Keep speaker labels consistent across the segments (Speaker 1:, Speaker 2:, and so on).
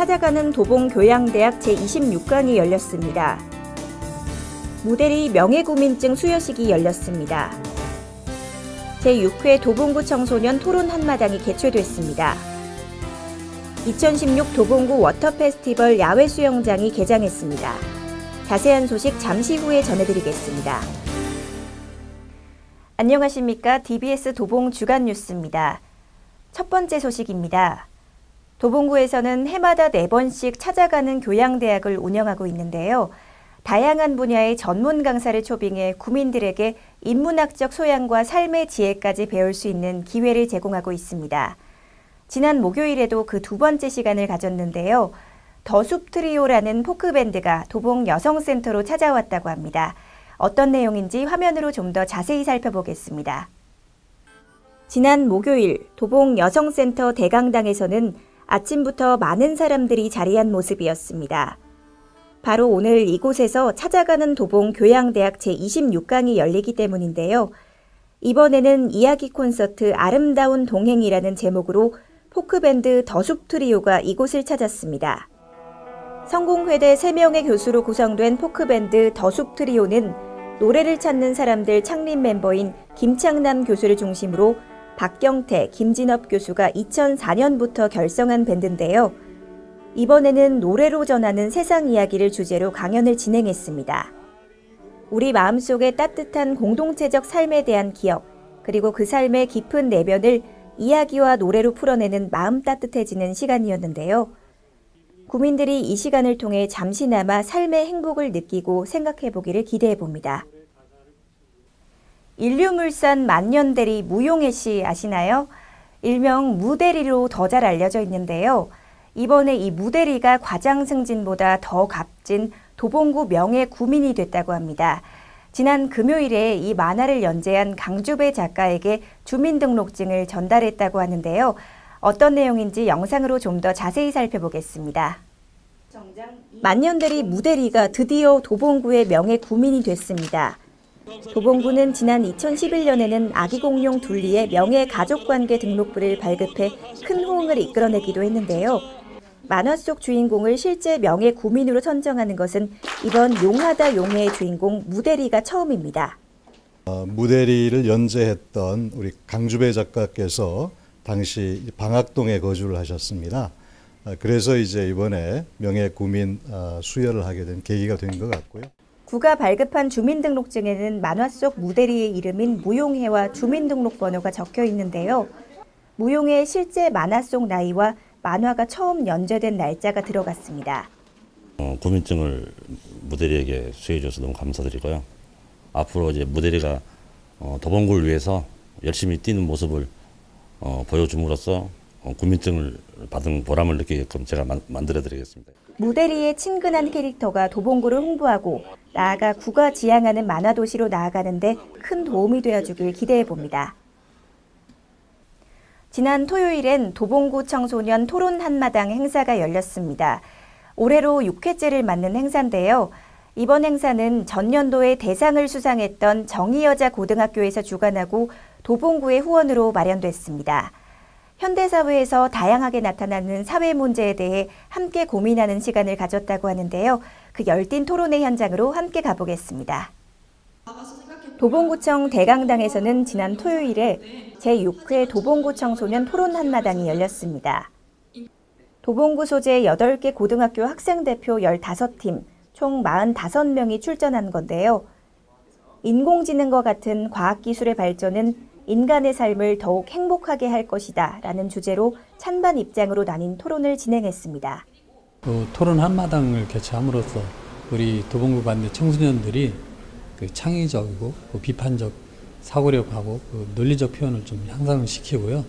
Speaker 1: 찾아가는 도봉교양대학 제26강이 열렸습니다. 무대리 명예구민증 수여식이 열렸습니다. 제6회 도봉구 청소년 토론 한마당이 개최됐습니다. 2016 도봉구 워터페스티벌 야외 수영장이 개장했습니다. 자세한 소식 잠시 후에 전해드리겠습니다. 안녕하십니까? DBS 도봉 주간 뉴스입니다. 첫 번째 소식입니다. 도봉구에서는 해마다 4번씩 찾아가는 교양대학을 운영하고 있는데요. 다양한 분야의 전문 강사를 초빙해 구민들에게 인문학적 소양과 삶의 지혜까지 배울 수 있는 기회를 제공하고 있습니다. 지난 목요일에도 그 두 번째 시간을 가졌는데요. 더숲 트리오라는 포크밴드가 도봉 여성센터로 찾아왔다고 합니다. 어떤 내용인지 화면으로 좀 더 자세히 살펴보겠습니다. 지난 목요일 도봉 여성센터 대강당에서는 아침부터 많은 사람들이 자리한 모습이었습니다. 바로 오늘 이곳에서 찾아가는 도봉 교양대학 제26강이 열리기 때문인데요. 이번에는 이야기 콘서트 아름다운 동행이라는 제목으로 포크밴드 더숲 트리오가 이곳을 찾았습니다. 성공회대 3명의 교수로 구성된 포크밴드 더숲 트리오는 노래를 찾는 사람들 창립 멤버인 김창남 교수를 중심으로 박경태, 김진업 교수가 2004년부터 결성한 밴드인데요. 이번에는 노래로 전하는 세상 이야기를 주제로 강연을 진행했습니다. 우리 마음속의 따뜻한 공동체적 삶에 대한 기억, 그리고 그 삶의 깊은 내면을 이야기와 노래로 풀어내는 마음 따뜻해지는 시간이었는데요. 구민들이 이 시간을 통해 잠시나마 삶의 행복을 느끼고 생각해보기를 기대해봅니다. 인류물산 만년대리 무용혜 씨 아시나요? 일명 무대리로 더 잘 알려져 있는데요. 이번에 이 무대리가 과장승진보다 더 값진 도봉구 명예 구민이 됐다고 합니다. 지난 금요일에 이 만화를 연재한 강주배 작가에게 주민등록증을 전달했다고 하는데요. 어떤 내용인지 영상으로 좀 더 자세히 살펴보겠습니다. 만년대리 무대리가 드디어 도봉구의 명예 구민이 됐습니다. 도봉구는 지난 2011년에는 아기 공룡 둘리의 명예 가족관계 등록부를 발급해 큰 호응을 이끌어내기도 했는데요. 만화 속 주인공을 실제 명예 구민으로 선정하는 것은 이번 용하다 용해의 주인공 무대리가 처음입니다.
Speaker 2: 무대리를 연재했던 우리 강주배 작가께서 당시 방학동에 거주를 하셨습니다. 그래서 이제 이번에 명예 구민 수여를 하게 된 계기가 된 것 같고요.
Speaker 1: 구가 발급한 주민등록증에는 만화 속 무대리의 이름인 무용혜와 주민등록번호가 적혀 있는데요. 무용혜의 실제 만화 속 나이와 만화가 처음 연재된 날짜가 들어갔습니다.
Speaker 3: 구민증을 무대리에게 수여해줘서 너무 감사드리고요. 앞으로 이제 무대리가 도봉구를 위해서 열심히 뛰는 모습을 보여줌으로써 구민증을 받은 보람을 느끼게끔 제가 만들어드리겠습니다.
Speaker 1: 무대리의 친근한 캐릭터가 도봉구를 홍보하고 나아가 구가 지향하는 만화도시로 나아가는데 큰 도움이 되어주길 기대해봅니다. 지난 토요일엔 도봉구 청소년 토론 한마당 행사가 열렸습니다. 올해로 6회째를 맞는 행사인데요. 이번 행사는 전년도에 대상을 수상했던 정의여자고등학교에서 주관하고 도봉구의 후원으로 마련됐습니다. 현대사회에서 다양하게 나타나는 사회 문제에 대해 함께 고민하는 시간을 가졌다고 하는데요. 그 열띤 토론의 현장으로 함께 가보겠습니다. 도봉구청 대강당에서는 지난 토요일에 제6회 도봉구 청소년 토론 한마당이 열렸습니다. 도봉구 소재 8개 고등학교 학생대표 15팀, 총 45명이 출전한 건데요. 인공지능과 같은 과학기술의 발전은 인간의 삶을 더욱 행복하게 할 것이다 라는 주제로 찬반 입장으로 나뉜 토론을 진행했습니다.
Speaker 4: 토론 한마당을 개최함으로써 우리 도봉구 관내 청소년들이 창의적이고 비판적 사고력하고 논리적 표현을 좀 향상을 시키고요.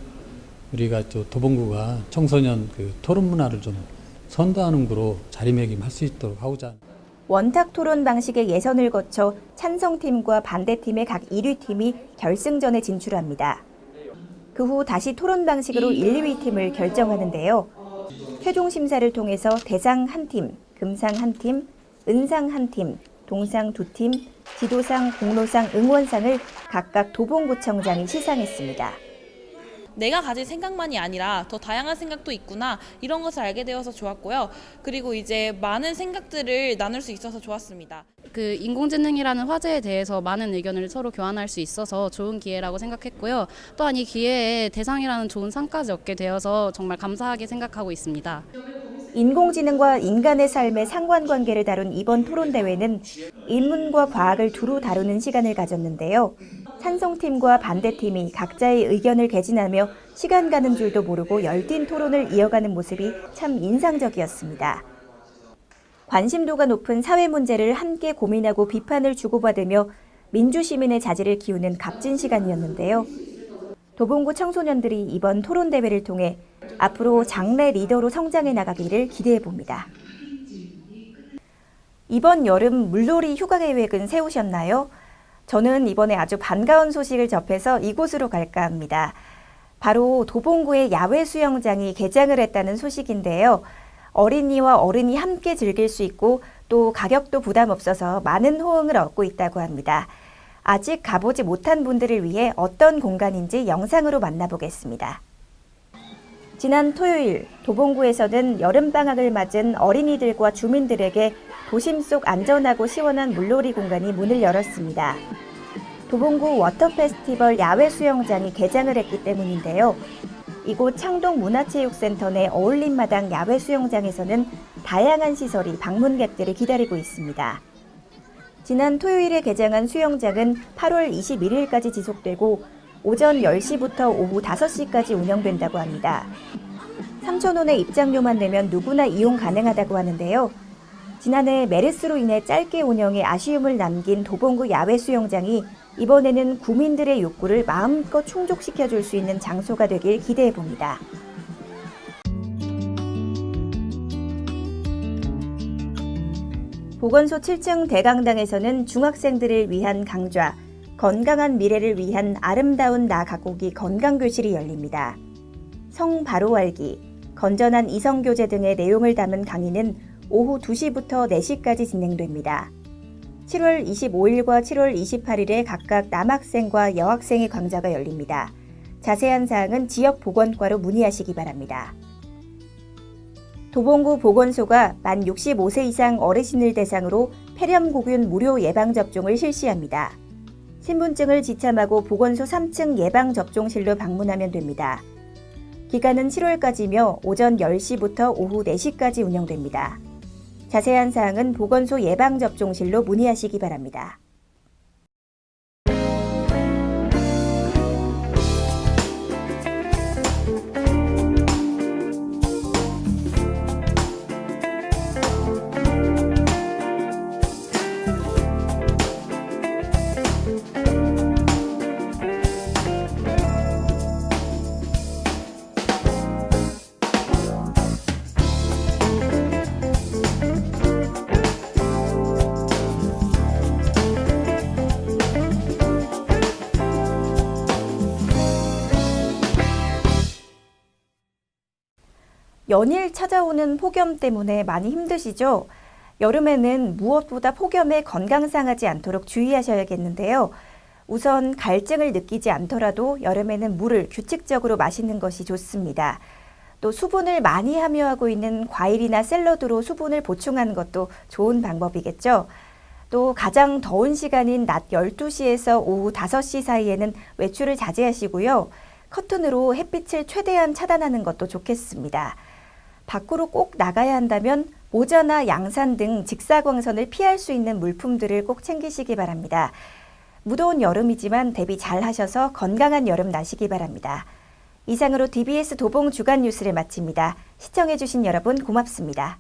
Speaker 4: 우리가 또 도봉구가 청소년 토론 문화를 좀 선도하는 구로 자리매김할 수 있도록 하고자.
Speaker 1: 원탁 토론 방식의 예선을 거쳐 찬성팀과 반대팀의 각 1위팀이 결승전에 진출합니다. 그 후 다시 토론 방식으로 1, 2위 팀을 결정하는데요. 최종 심사를 통해서 대상 1팀, 금상 1팀, 은상 1팀, 동상 2팀, 지도상, 공로상, 응원상을 각각 도봉구청장이 시상했습니다.
Speaker 5: 내가 가진 생각만이 아니라 더 다양한 생각도 있구나 이런 것을 알게 되어서 좋았고요. 그리고 이제 많은 생각들을 나눌 수 있어서 좋았습니다.
Speaker 6: 그 인공지능이라는 화제에 대해서 많은 의견을 서로 교환할 수 있어서 좋은 기회라고 생각했고요. 또한 이 기회에 대상이라는 좋은 상까지 얻게 되어서 정말 감사하게 생각하고 있습니다.
Speaker 1: 인공지능과 인간의 삶의 상관관계를 다룬 이번 토론대회는 인문과 과학을 두루 다루는 시간을 가졌는데요. 찬성팀과 반대팀이 각자의 의견을 개진하며 시간 가는 줄도 모르고 열띤 토론을 이어가는 모습이 참 인상적이었습니다. 관심도가 높은 사회 문제를 함께 고민하고 비판을 주고받으며 민주시민의 자질을 키우는 값진 시간이었는데요. 도봉구 청소년들이 이번 토론대회를 통해 앞으로 장래 리더로 성장해 나가기를 기대해 봅니다. 이번 여름 물놀이 휴가 계획은 세우셨나요? 저는 이번에 아주 반가운 소식을 접해서 이곳으로 갈까 합니다. 바로 도봉구의 야외 수영장이 개장을 했다는 소식인데요. 어린이와 어른이 함께 즐길 수 있고 또 가격도 부담 없어서 많은 호응을 얻고 있다고 합니다. 아직 가보지 못한 분들을 위해 어떤 공간인지 영상으로 만나보겠습니다. 지난 토요일 도봉구에서는 여름방학을 맞은 어린이들과 주민들에게 도심 속 안전하고 시원한 물놀이 공간이 문을 열었습니다. 도봉구 워터페스티벌 야외 수영장이 개장을 했기 때문인데요. 이곳 창동문화체육센터 내 어울림마당 야외 수영장에서는 다양한 시설이 방문객들을 기다리고 있습니다. 지난 토요일에 개장한 수영장은 8월 21일까지 지속되고 오전 10시부터 오후 5시까지 운영된다고 합니다. 3,000원의 입장료만 내면 누구나 이용 가능하다고 하는데요. 지난해 메르스로 인해 짧게 운영에 아쉬움을 남긴 도봉구 야외 수영장이 이번에는 구민들의 욕구를 마음껏 충족시켜줄 수 있는 장소가 되길 기대해 봅니다. 보건소 7층 대강당에서는 중학생들을 위한 강좌, 건강한 미래를 위한 아름다운 나 가꾸기 건강교실이 열립니다. 성 바로 알기, 건전한 이성교제 등의 내용을 담은 강의는 오후 2시부터 4시까지 진행됩니다. 7월 25일과 7월 28일에 각각 남학생과 여학생의 강좌가 열립니다. 자세한 사항은 지역보건과로 문의하시기 바랍니다. 도봉구 보건소가 만 65세 이상 어르신을 대상으로 폐렴고균 무료 예방접종을 실시합니다. 신분증을 지참하고 보건소 3층 예방접종실로 방문하면 됩니다. 기간은 7월까지며 오전 10시부터 오후 4시까지 운영됩니다. 자세한 사항은 보건소 예방접종실로 문의하시기 바랍니다. 연일 찾아오는 폭염 때문에 많이 힘드시죠? 여름에는 무엇보다 폭염에 건강 상하지 않도록 주의하셔야겠는데요. 우선 갈증을 느끼지 않더라도 여름에는 물을 규칙적으로 마시는 것이 좋습니다. 또 수분을 많이 함유하고 있는 과일이나 샐러드로 수분을 보충하는 것도 좋은 방법이겠죠. 또 가장 더운 시간인 낮 12시에서 오후 5시 사이에는 외출을 자제하시고요. 커튼으로 햇빛을 최대한 차단하는 것도 좋겠습니다. 밖으로 꼭 나가야 한다면 모자나 양산 등 직사광선을 피할 수 있는 물품들을 꼭 챙기시기 바랍니다. 무더운 여름이지만 대비 잘 하셔서 건강한 여름 나시기 바랍니다. 이상으로 DBS 도봉 주간 뉴스를 마칩니다. 시청해주신 여러분 고맙습니다.